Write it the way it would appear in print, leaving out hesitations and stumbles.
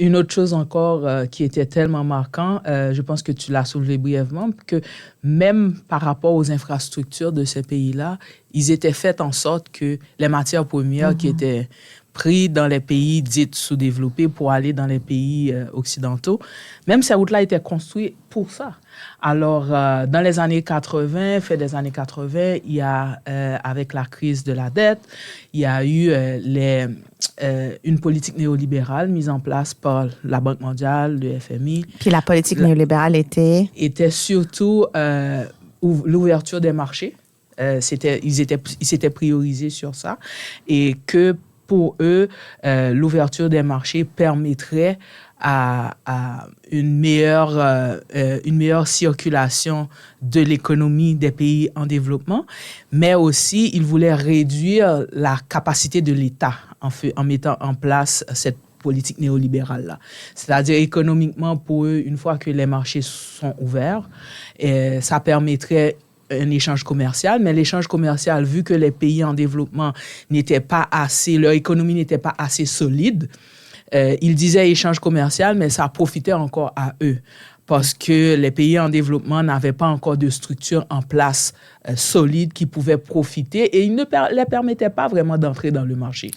une autre chose encore qui était tellement marquant, je pense que tu l'as soulevé brièvement, que même par rapport aux infrastructures de ces pays-là, ils étaient faits en sorte que les matières premières qui étaient prises dans les pays dits sous-développés pour aller dans les pays occidentaux, même ces routes-là étaient construites pour ça. Alors, dans les années 80, fin des années 80, il y a, avec la crise de la dette, il y a eu une politique néolibérale mise en place par la Banque mondiale, le FMI. Puis la politique néolibérale était surtout l'ouverture des marchés. Ils s'étaient priorisés sur ça. Et que pour eux, l'ouverture des marchés permettrait à une meilleure circulation de l'économie des pays en développement, mais aussi ils voulaient réduire la capacité de l'État en mettant en place cette politique néolibérale-là. C'est-à-dire économiquement, pour eux, une fois que les marchés sont ouverts, ça permettrait un échange commercial, mais l'échange commercial, vu que les pays en développement leur économie n'était pas assez solide, ils disaient échange commercial, mais ça profitait encore à eux parce que les pays en développement n'avaient pas encore de structure en place solide qui pouvait profiter et ils ne les permettaient pas vraiment d'entrer dans le marché.